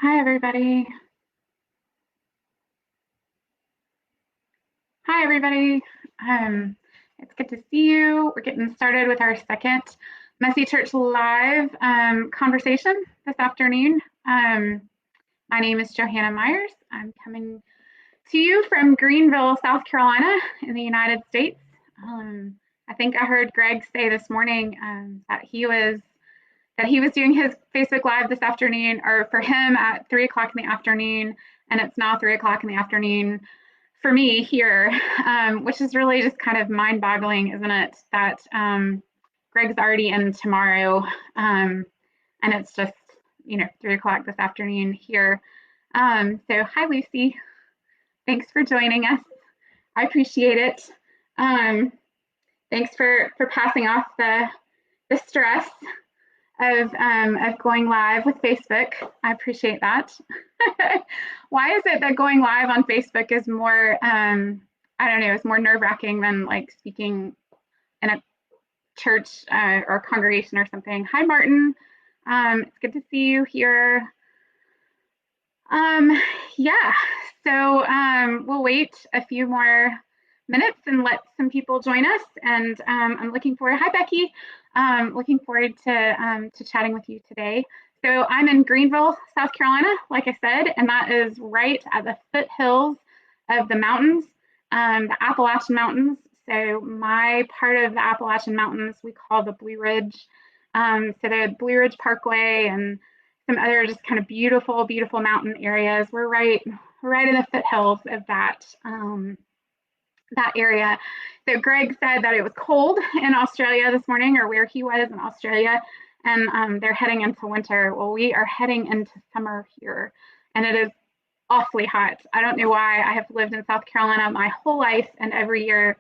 Hi, everybody. Hi, everybody. Um, it's good to see you. We're getting started with our second Messy Church Live conversation this afternoon. My name is Johanna Myers. I'm coming to you from Greenville, South Carolina, in the United States. I think I heard Greg say this morning that he was doing his Facebook Live this afternoon, or for him at 3 o'clock in the afternoon, and it's now 3 o'clock in the afternoon for me here, which is really just kind of mind-boggling, isn't it? That Greg's already in tomorrow, and it's just 3 o'clock this afternoon here. So hi, Lucy. Thanks for joining us. I appreciate it. Thanks for passing off the stress of going live with Facebook. I appreciate that. Why is it that going live on Facebook is more, I don't know, is more nerve wracking than like speaking in a church or congregation or something? Hi, Martin. It's good to see you here. Um, yeah, so we'll wait a few more minutes and let some people join us. And I'm looking forward. Hi, Becky. Looking forward to chatting with you today. So I'm in Greenville, South Carolina, like I said, and that is right at the foothills of the mountains, the Appalachian Mountains. So my part of the Appalachian Mountains we call the Blue Ridge. So the Blue Ridge Parkway and some other just kind of beautiful, beautiful mountain areas. We're right in the foothills of that area. So Greg said that it was cold in Australia this morning, or where he was in Australia, and they're heading into winter. Well, we are heading into summer here, and it is awfully hot. I don't know why. I have lived in South Carolina my whole life, and every year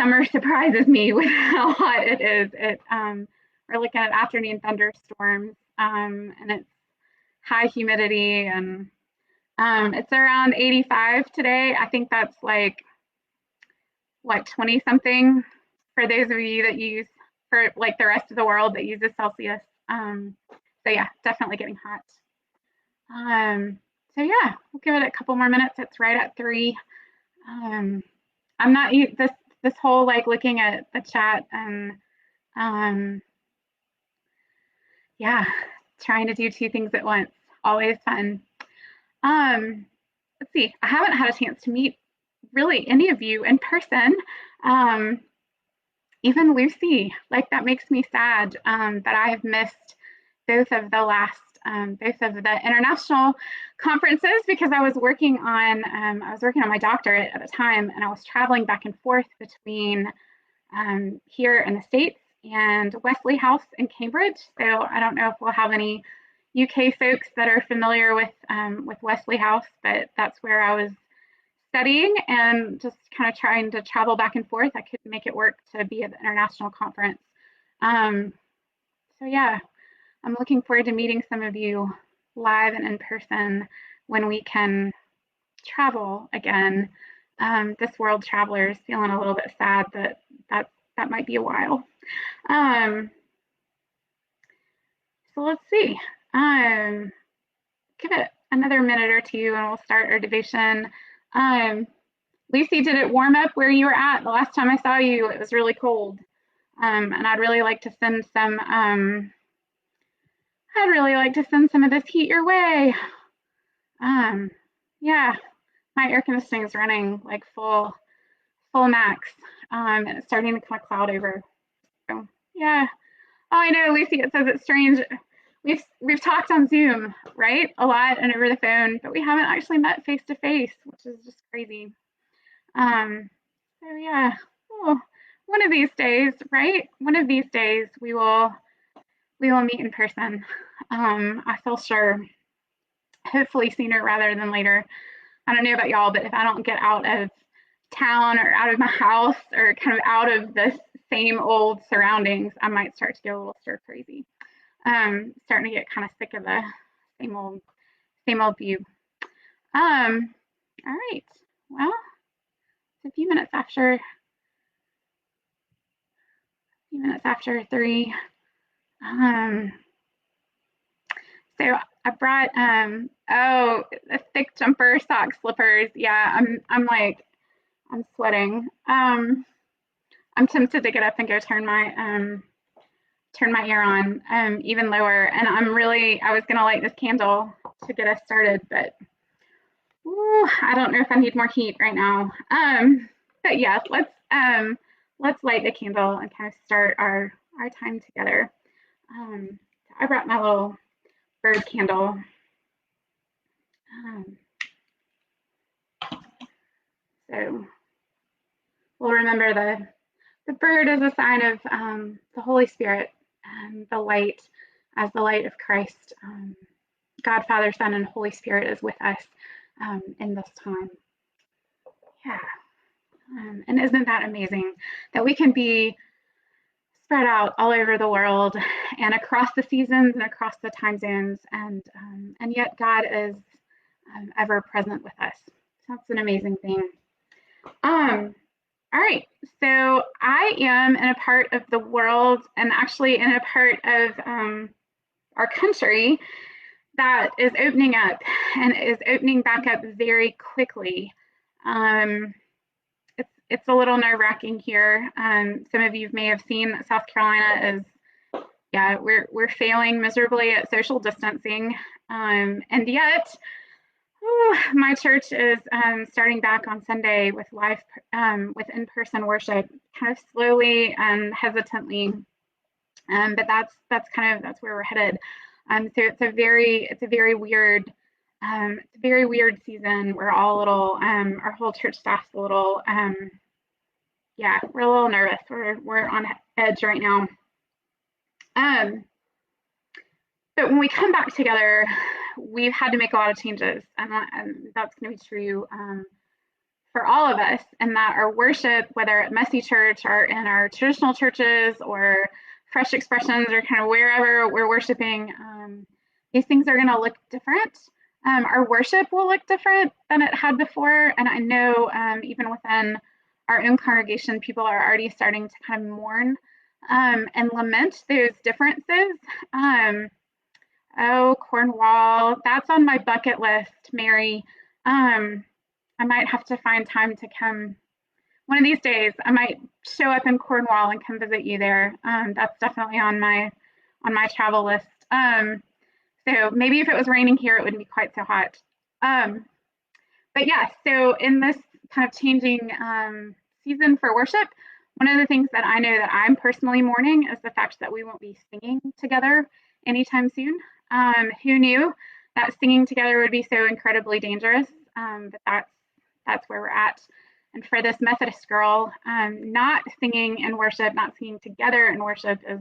summer surprises me with how hot it is. We're looking at afternoon thunderstorms, and it's high humidity, and it's around 85 today. I think that's like what 20 something for those of you that use for like the rest of the world that uses Celsius. So yeah, definitely getting hot. So yeah, we'll give it a couple more minutes. It's right at 3. Um, I'm not this whole like looking at the chat and um, yeah, trying to do two things at once. Always fun. Um, let's see. I haven't had a chance to meet really any of you in person. Um, Even Lucy, like that makes me sad that I have missed both of the international conferences because I was working on my doctorate at the time, and I was traveling back and forth between here in the States and Wesley House in Cambridge. So I don't know if we'll have any UK folks that are familiar with Wesley House, but that's where I was studying and just kind of trying to travel back and forth. I couldn't make it work to be at the international conference. Um, so yeah, I'm looking forward to meeting some of you live and in person when we can travel again. This world traveler is feeling a little bit sad that might be a while. Um, so let's see. Give it another minute or two and we'll start our devotion. Um, Lucy, did it warm up where you were at? The last time I saw you, it was really cold. And I'd really like to send some of this heat your way. Um, yeah, my air conditioning is running like full max, and it's starting to kind of cloud over. So yeah. Oh, I know, Lucy. It says it's strange. We've talked on Zoom, right, a lot and over the phone, but we haven't actually met face to face, which is just crazy. Um, so yeah. Oh, one of these days, right? One of these days we will meet in person. I feel sure. Hopefully sooner rather than later. I don't know about y'all, but if I don't get out of town or out of my house or kind of out of the same old surroundings, I might start to get a little stir crazy. Starting to get kind of sick of the same old view. All right. Well, it's a few minutes after 3. Um, so I brought oh, a thick jumper, sock, slippers. Yeah, I'm sweating. I'm tempted to get up and go turn my air on even lower. And I was gonna light this candle to get us started, but ooh, I don't know if I need more heat right now. But yeah, let's light the candle and kind of start our time together. I brought my little bird candle. Um, so we'll remember the bird is a sign of the Holy Spirit, and the light as the light of Christ. God, Father, Son, and Holy Spirit is with us in this time. Yeah. And isn't that amazing that we can be spread out all over the world and across the seasons and across the time zones, and yet God is ever present with us. So that's an amazing thing. All right, so I am in a part of the world and actually in a part of our country that is opening up and is opening back up very quickly. It's a little nerve-wracking here. Some of you may have seen that South Carolina is, yeah, we're failing miserably at social distancing, and yet my church is starting back on Sunday with with in-person worship, kind of slowly and hesitantly, but that's where we're headed. So it's a very weird season. We're all a little, our whole church staff's a little, yeah, we're a little nervous. We're on edge right now. But when we come back together, we've had to make a lot of changes, and that's going to be true for all of us. And that our worship, whether at Messy Church or in our traditional churches or Fresh Expressions or kind of wherever we're worshiping, these things are going to look different. Our worship will look different than it had before, and I know even within our own congregation, people are already starting to kind of mourn and lament those differences. Oh, Cornwall, that's on my bucket list, Mary. I might have to find time to come one of these days. I might show up in Cornwall and come visit you there. That's definitely on my travel list. So maybe if it was raining here, it wouldn't be quite so hot. But yeah, so in this kind of changing season for worship, one of the things that I know that I'm personally mourning is the fact that we won't be singing together anytime soon. Who knew that singing together would be so incredibly dangerous? But that's where we're at. And for this Methodist girl, not singing in worship, not singing together in worship is,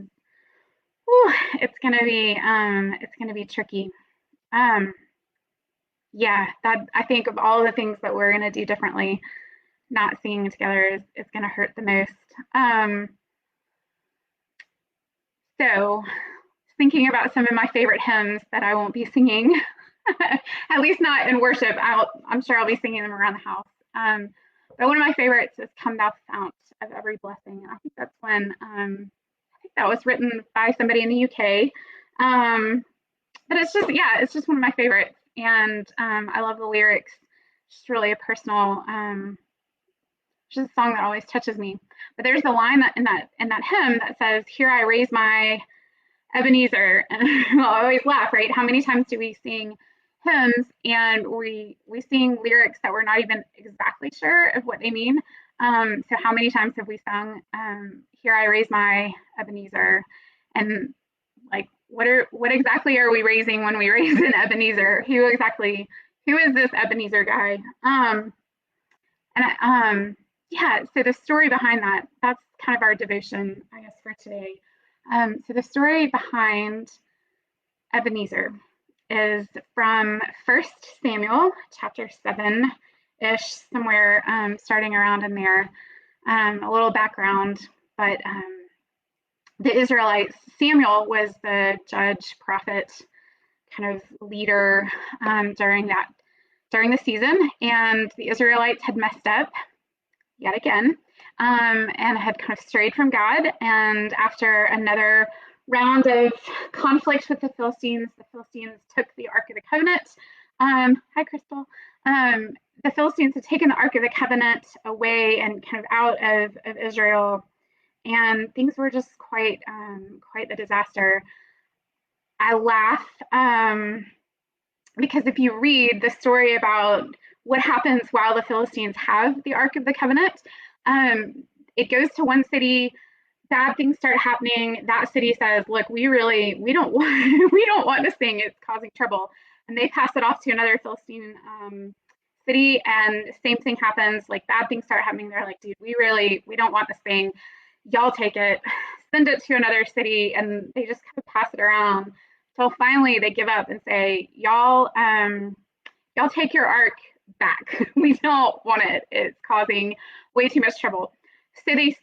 whew, it's gonna be tricky. Yeah, that I think of all the things that we're gonna do differently, not singing together is gonna hurt the most. So thinking about some of my favorite hymns that I won't be singing, at least not in worship. I'm sure I'll be singing them around the house. But one of my favorites is "Come Thou Fount of Every Blessing." And I think that's when I think that was written by somebody in the UK. But it's just one of my favorites, and I love the lyrics. It's just really a personal. Just a song that always touches me. But there's the line that in that hymn that says, "Here I raise my Ebenezer," and I always laugh, right? How many times do we sing hymns and we sing lyrics that we're not even exactly sure of what they mean? So how many times have we sung, "Here I raise my Ebenezer," and like, what exactly are we raising when we raise an Ebenezer? Who is this Ebenezer guy? Yeah, so the story behind that's kind of our devotion, I guess, for today. So the story behind Ebenezer is from 1 Samuel chapter 7-ish, somewhere starting around in there. A little background, but the Israelites, Samuel was the judge, prophet, kind of leader during the season, and the Israelites had messed up yet again, and had kind of strayed from God. And after another round of conflict with the Philistines. The Philistines took the Ark of the Covenant. Hi, Crystal. The Philistines had taken the Ark of the Covenant away and kind of out of Israel, and things were just quite the disaster. I laugh because if you read the story about what happens while the Philistines have the Ark of the Covenant, it goes to one city, bad things start happening. That city says, "Look, we don't want we don't want this thing. It's causing trouble," and they pass it off to another Philistine city, and same thing happens. Like bad things start happening. They're like, "Dude, we don't want this thing. Y'all take it, send it to another city," and they just kind of pass it around. So finally, they give up and say, y'all take your ark back. We don't want it. It's causing way too much trouble." So they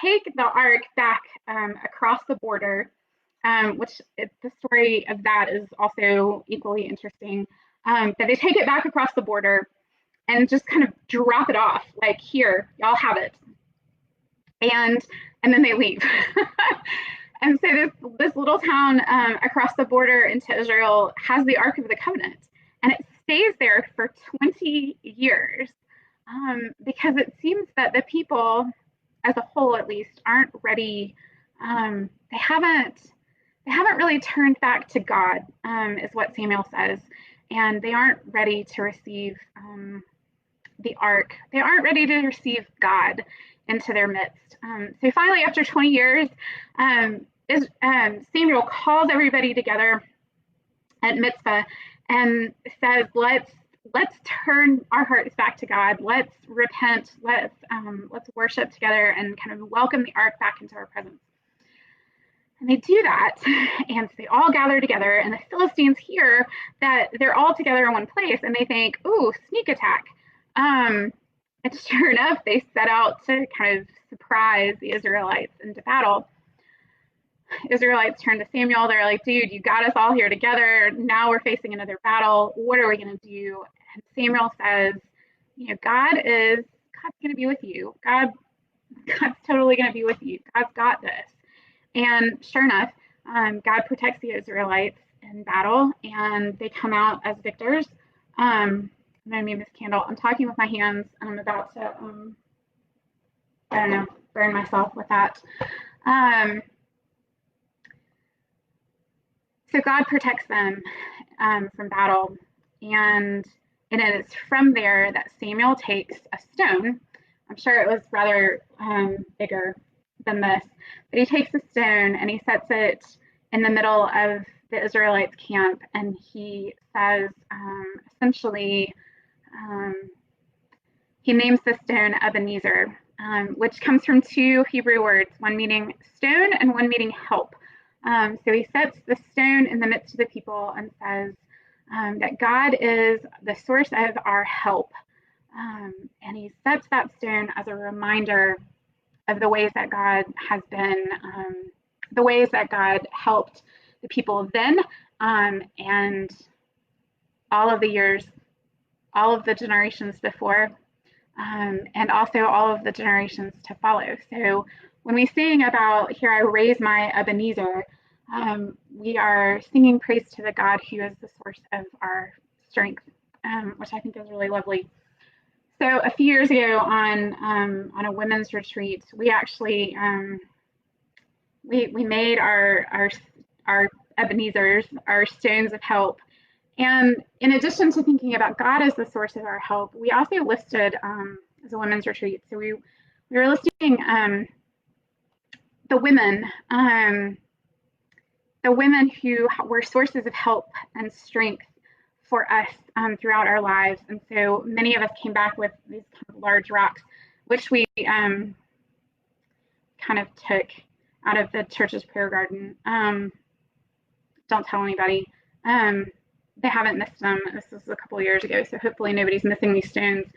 take the ark back across the border, which the story of that is also equally interesting. But they take it back across the border and just kind of drop it off, like, "Here, y'all have it," and and then they leave. And so this little town across the border into Israel has the Ark of the Covenant, and it stays there for 20 years because it seems that the people, as a whole at least, aren't ready. They haven't really turned back to God, is what Samuel says, and they aren't ready to receive the ark. They aren't ready to receive God into their midst. So finally, after 20 years, Samuel calls everybody together at Mitzvah and says, let's turn our hearts back to God. Let's repent. Let's worship together and kind of welcome the ark back into our presence. And they do that, and so they all gather together, and the Philistines hear that they're all together in one place, and they think, "Ooh, sneak attack." And sure enough, they set out to kind of surprise the Israelites into battle. Israelites turn to Samuel. They're like, "Dude, you got us all here together. Now we're facing another battle. What are we going to do?" And Samuel says, God's going to be with you. God's totally going to be with you. God's got this. And sure enough, God protects the Israelites in battle, and they come out as victors. I'm going to move this candle. I'm talking with my hands, and I'm about to, I don't know, burn myself with that. So God protects them from battle, and it is from there that Samuel takes a stone. I'm sure it was rather bigger than this, but he takes a stone and he sets it in the middle of the Israelites' camp, and he says, essentially, he names the stone Ebenezer, which comes from two Hebrew words, one meaning stone and one meaning help. So he sets the stone in the midst of the people and says that God is the source of our help. And he sets that stone as a reminder of the ways that God has been, the ways that God helped the people then, and all of the years, all of the generations before, and also all of the generations to follow. So when we sing about "Here I raise my Ebenezer," we are singing praise to the God who is the source of our strength, which I think is really lovely. So a few years ago on a women's retreat, we actually we made our Ebenezers, our stones of help. And in addition to thinking about God as the source of our help, we also listed as a women's retreat. So we were listing the women who were sources of help and strength for us throughout our lives. And so many of us came back with these kind of large rocks, which we kind of took out of the church's prayer garden. Don't tell anybody. They haven't missed them. This was a couple of years ago, so hopefully nobody's missing these stones.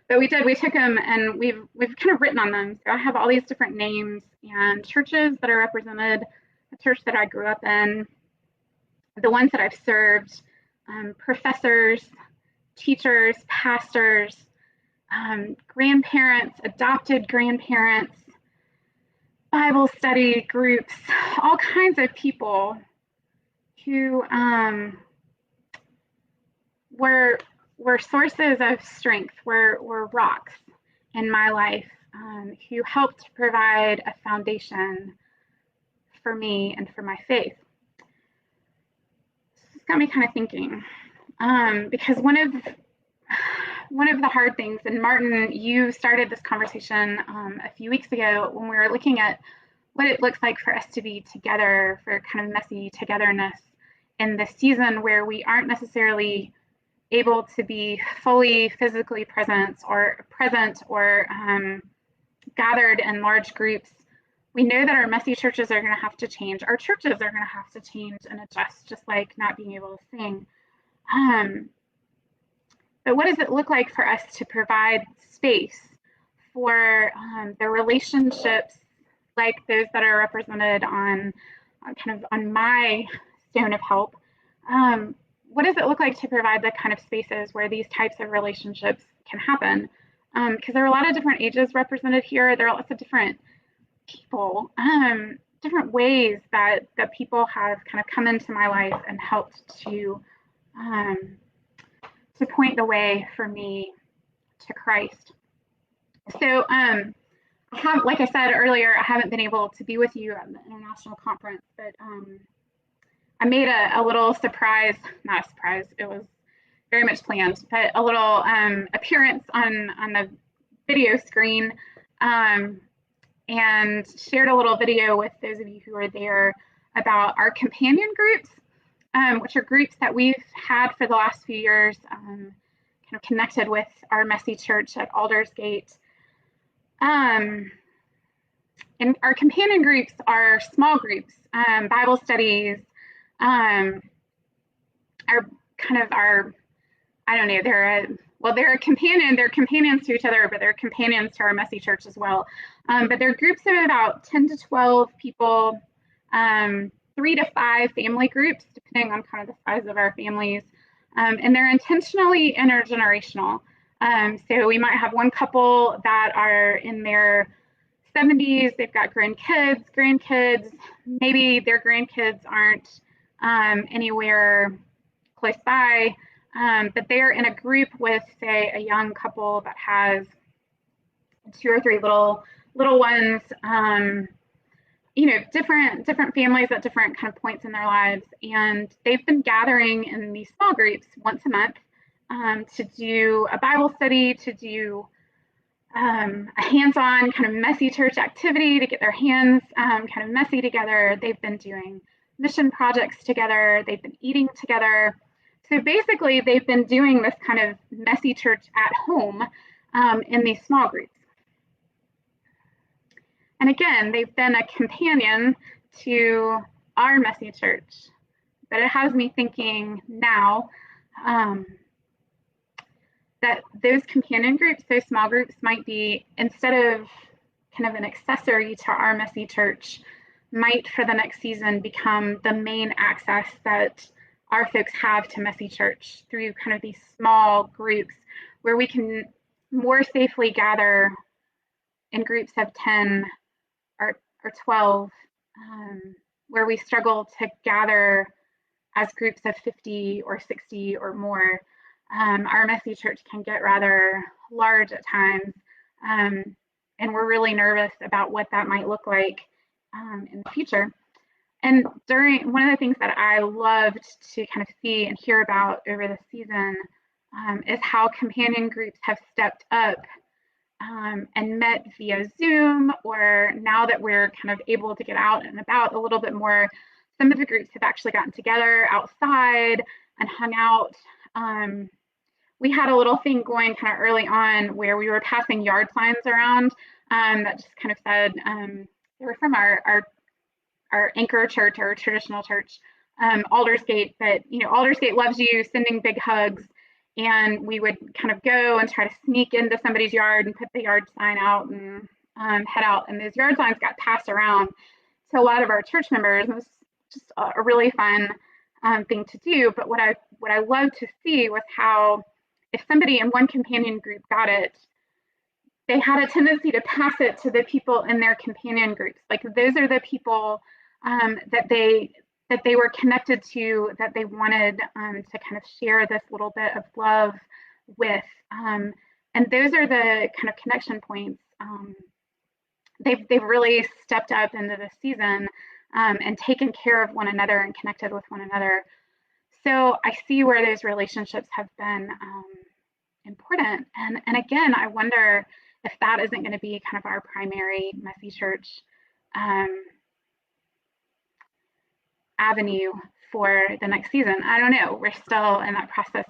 But we did. We took them and we've kind of written on them. So I have all these different names and churches that are represented. The church that I grew up in, the ones that I've served, professors, teachers, pastors, grandparents, adopted grandparents, Bible study groups, all kinds of people who were sources of strength, were rocks in my life, who helped provide a foundation for me and for my faith. It's got me kind of thinking, because one of the hard things, and Martin, you started this conversation a few weeks ago when we were looking at what it looks like for us to be together, for kind of messy togetherness in this season where we aren't necessarily able to be fully physically present or gathered in large groups. We know that our messy churches are going to have to change. Our churches are going to have to change and adjust, just like not being able to sing. But what does it look like for us to provide space for the relationships like those that are represented on kind of on my stone of help? What does it look like to provide the kind of spaces where these types of relationships can happen? Because there are a lot of different ages represented here. There are lots of different people, different ways that people have kind of come into my life and helped to point the way for me to Christ. So, like I said earlier, I haven't been able to be with you at the international conference, but I made a little surprise, not a surprise, it was very much planned, but a little appearance on the video screen, and shared a little video with those of you who are there about our companion groups, which are groups that we've had for the last few years, kind of connected with our messy church at Aldersgate. And our companion groups are small groups, Bible studies, are kind of our, I don't know, they're companions to each other, but they're companions to our messy church as well. But they're groups of about 10 to 12 people, 3 to 5 family groups, depending on kind of the size of our families. And they're intentionally intergenerational. So we might have one couple that are in their 70s, they've got grandkids, maybe their grandkids aren't anywhere close by, but they're in a group with, say, a young couple that has 2 or 3 little ones, different families at different kind of points in their lives. And they've been gathering in these small groups once a month to do a Bible study, to do a hands-on kind of messy church activity, to get their hands kind of messy together. They've been doing mission projects together. They've been eating together. So basically, they've been doing this kind of messy church at home in these small groups. And again, they've been a companion to our messy church. But it has me thinking now that those companion groups, those small groups might be, instead of kind of an accessory to our messy church, might for the next season become the main access that our folks have to messy church, through kind of these small groups where we can more safely gather in groups of 10 or 12, where we struggle to gather as groups of 50 or 60 or more. Our messy church can get rather large at times, and we're really nervous about what that might look like in the future. And one of the things that I loved to kind of see and hear about over the season is how companion groups have stepped up and met via Zoom, or now that we're kind of able to get out and about a little bit more, some of the groups have actually gotten together outside and hung out. We had a little thing going kind of early on where we were passing yard signs around that just kind of said, they were from our anchor church, our traditional church, Aldersgate, but Aldersgate loves you, sending big hugs. And we would kind of go and try to sneak into somebody's yard and put the yard sign out and head out. And those yard signs got passed around to a lot of our church members. It was just a really fun thing to do. But what I loved to see was how, if somebody in one companion group got it, they had a tendency to pass it to the people in their companion groups. Like those are the people that they were connected to, that they wanted to kind of share this little bit of love with. And those are the kind of connection points. They've really stepped up into this season and taken care of one another and connected with one another. So I see where those relationships have been important. And again, I wonder if that isn't going to be kind of our primary messy church um, avenue for the next season. I don't know. We're still in that process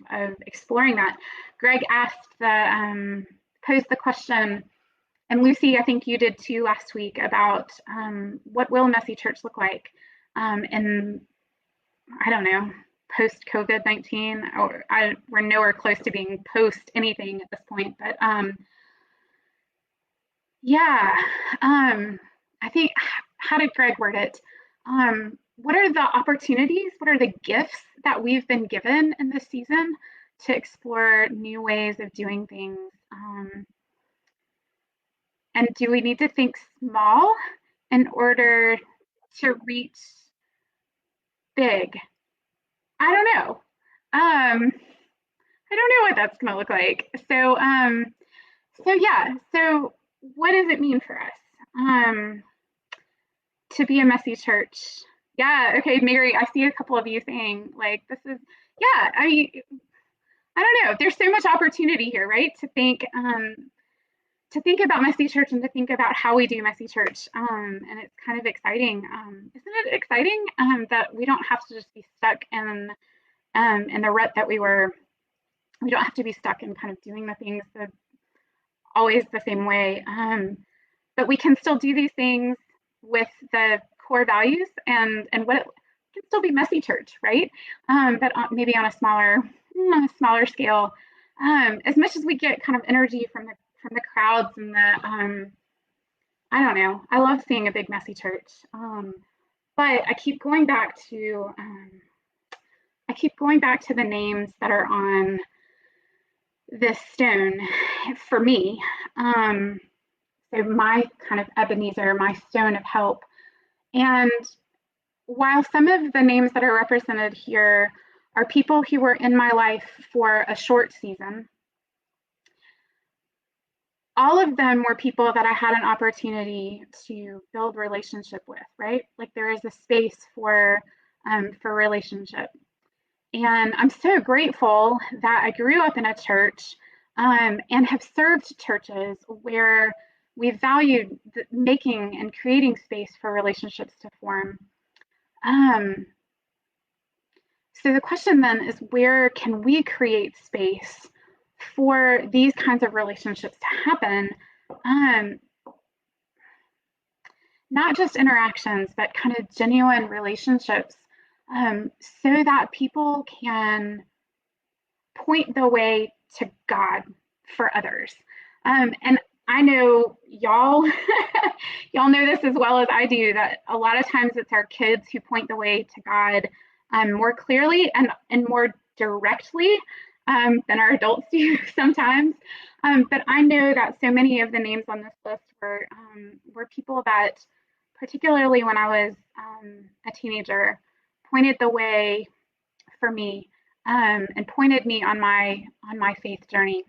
of exploring that. Greg asked posed the question, and Lucy, I think you did too last week, about what will messy church look like in, I don't know, post COVID-19, or we're nowhere close to being post anything at this point, but yeah, I think, how did Greg word it? What are the opportunities? What are the gifts that we've been given in this season to explore new ways of doing things? And do we need to think small in order to reach big? I don't know. I don't know what that's going to look like. So yeah. So what does it mean for us to be a messy church? Yeah. Okay, Mary. I see a couple of you saying like this is. Yeah. I don't know. There's so much opportunity here, right? To think about messy church and to think about how we do messy church. And it's kind of exciting. Isn't it exciting that we don't have to just be stuck in the rut that we were? We don't have to be stuck in kind of doing the things that always the same way. But we can still do these things with the core values and what it can still be messy church, right? But maybe on a smaller scale. As much as we get kind of energy from the crowds and the I don't know. I love seeing a big messy church, but I keep going back to the names that are on this stone for me. So my kind of Ebenezer, my stone of help. And while some of the names that are represented here are people who were in my life for a short season, all of them were people that I had an opportunity to build relationship with, right? Like there is a space for relationship. And I'm so grateful that I grew up in a church and have served churches where we valued making and creating space for relationships to form. Um, so the question then is, where can we create space for these kinds of relationships to happen? Um, Not just interactions, but kind of genuine relationships, so that people can point the way to God for others. And I know y'all, y'all know this as well as I do, that a lot of times it's our kids who point the way to God more clearly and more directly than our adults do sometimes. But I know that so many of the names on this list were people that, particularly when I was a teenager, pointed the way for me and pointed me on my faith journey.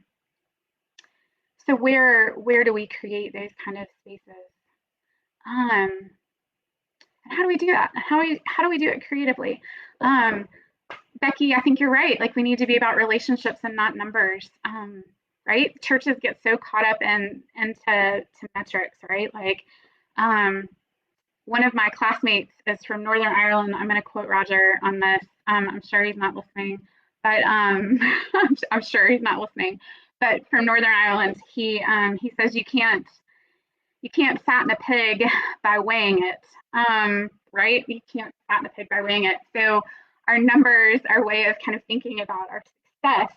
So where do we create those kind of spaces? And how do we do that? How do we do it creatively? Becky, I think you're right. Like we need to be about relationships and not numbers. Right? Churches get so caught up into metrics, right? Like one of my classmates is from Northern Ireland. I'm going to quote Roger on this. I'm sure he's not listening, but I'm sure he's not listening. But from Northern Ireland, he says you can't fatten a pig by weighing it, right? You can't fatten a pig by weighing it. So our numbers, our way of kind of thinking about our success,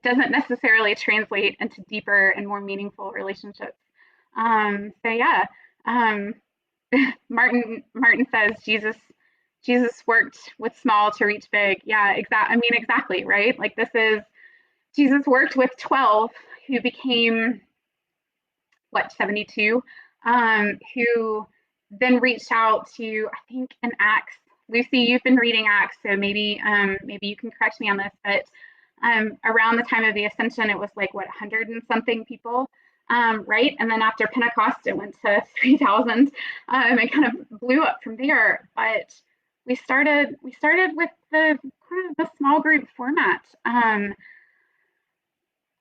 doesn't necessarily translate into deeper and more meaningful relationships. So yeah, Martin says Jesus worked with small to reach big. Yeah, exactly. I mean, exactly, right? Like this is Jesus worked with 12 who became, what, 72, who then reached out to, I think, in Acts. Lucy, you've been reading Acts, so maybe you can correct me on this, but around the time of the ascension, it was like, what, 100 and something people, right? And then after Pentecost, it went to 3,000. It kind of blew up from there. But we started with the kind of the small group format.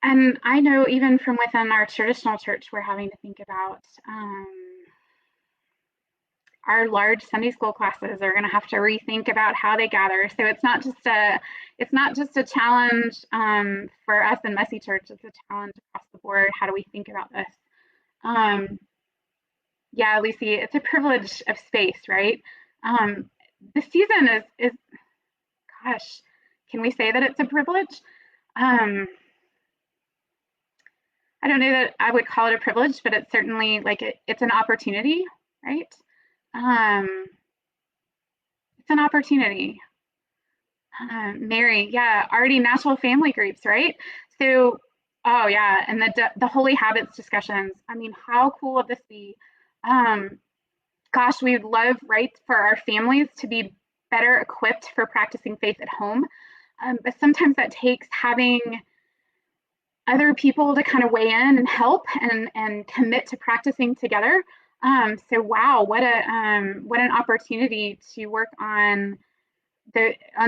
And I know even from within our traditional church, we're having to think about our large Sunday school classes are going to have to rethink about how they gather. So it's not just a challenge for us in Messy Church. It's a challenge across the board. How do we think about this? Um, yeah, Lucy, it's a privilege of space, right? The season is gosh, can we say that it's a privilege? Um, I don't know that I would call it a privilege, but it's certainly like it's an opportunity, right? Um, it's an opportunity. Mary, yeah, already natural family groups, right? So, oh yeah, and the holy habits discussions. I mean, how cool would this be? Um, gosh, we would love, right, for our families to be better equipped for practicing faith at home. But sometimes that takes having other people to kind of weigh in and help and commit to practicing together. So wow, what an opportunity to work on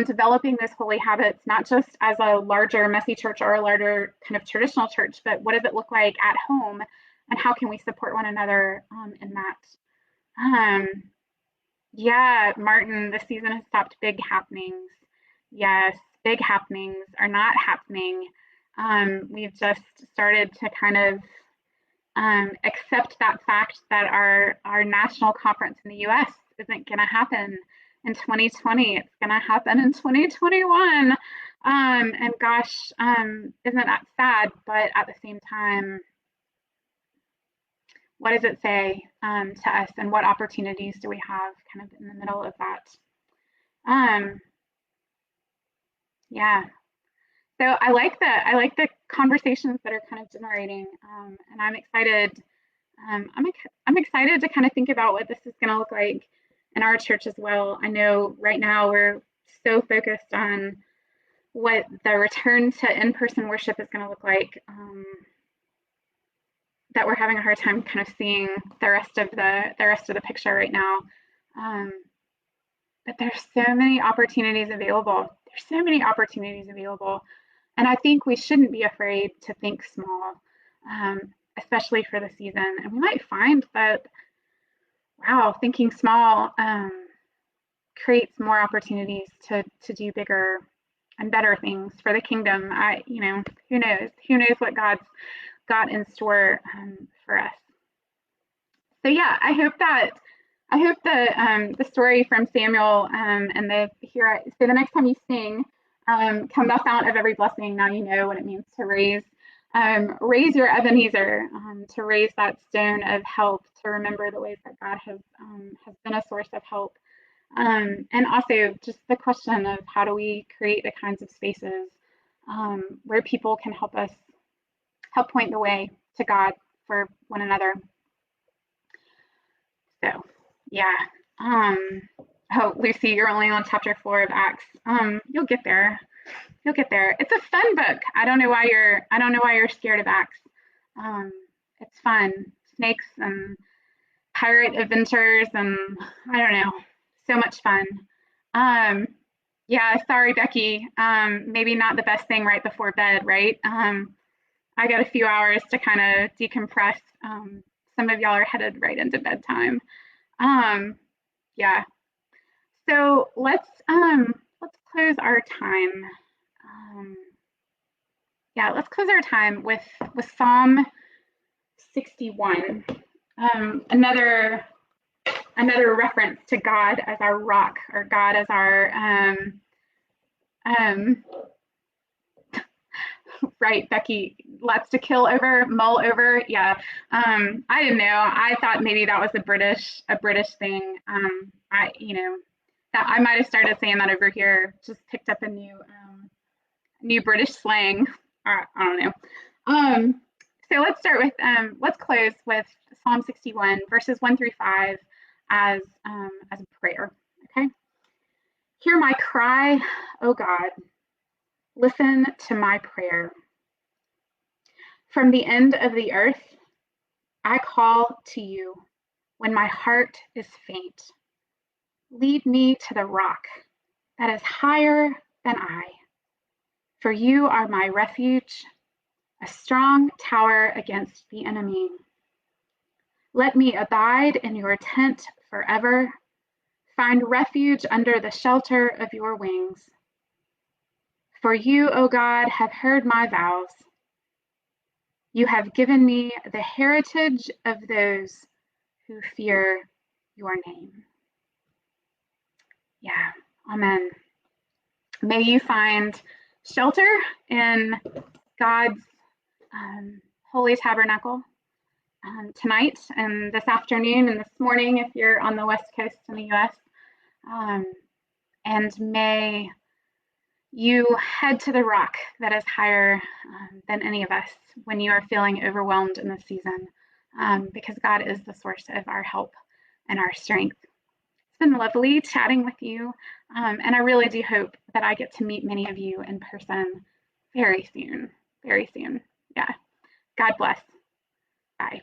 developing those holy habits, not just as a larger Messy Church or a larger kind of traditional church, but what does it look like at home, and how can we support one another in that? Um, yeah, Martin, the season has stopped big happenings. Yes, big happenings are not happening. We've just started to kind of accept that fact that our national conference in the U.S. isn't going to happen in 2020. It's going to happen in 2021. And gosh, isn't that sad? But at the same time, what does it say to us, and what opportunities do we have kind of in the middle of that? Um, yeah. So I like the conversations that are kind of generating, and I'm excited. I'm excited to kind of think about what this is going to look like in our church as well. I know right now we're so focused on what the return to in-person worship is going to look like, that we're having a hard time kind of seeing the rest of the picture right now. Um, but there's so many opportunities available. There's so many opportunities available, and I think we shouldn't be afraid to think small, um, especially for the season. And we might find that, wow, thinking small creates more opportunities to do bigger and better things for the kingdom. Who knows? Who knows what God's got in store for us? So yeah, I hope the story from Samuel and the here. So the next time you sing, "Come thou fount of every blessing," now you know what it means to raise your Ebenezer, to raise that stone of help, to remember the ways that God has been a source of help, and also just the question of how do we create the kinds of spaces where people can help point the way to God for one another. So, yeah. Um, oh, Lucy, you're only on chapter 4 of Acts. You'll get there. You'll get there. It's a fun book. I don't know why you're scared of Acts. Um, it's fun. Snakes and pirate adventures, and I don't know, so much fun. Um, yeah, sorry, Becky. Maybe not the best thing right before bed, right? I got a few hours to kind of decompress. Some of y'all are headed right into bedtime. Um, yeah. So let's close our time. Um, yeah, let's close our time with Psalm 61. Another reference to God as our rock, or God as our um, right, Becky, lots to kill over, mull over. Yeah. I didn't know. I thought maybe that was a British thing. That I might have started saying that over here. Just picked up a new British slang. I don't know. So let's start with, let's close with Psalm 61, verses 1 through 5 as a prayer. Okay. Hear my cry, O God. Listen to my prayer. From the end of the earth, I call to you when my heart is faint. Lead me to the rock that is higher than I. For you are my refuge, a strong tower against the enemy. Let me abide in your tent forever, find refuge under the shelter of your wings. For you, O God, have heard my vows. You have given me the heritage of those who fear your name. Yeah, amen. May you find shelter in God's holy tabernacle tonight and this afternoon and this morning if you're on the West Coast in the US. And may you head to the rock that is higher than any of us when you are feeling overwhelmed in this season, because God is the source of our help and our strength. It's been lovely chatting with you, and I really do hope that I get to meet many of you in person very soon, very soon. Yeah. God bless. Bye.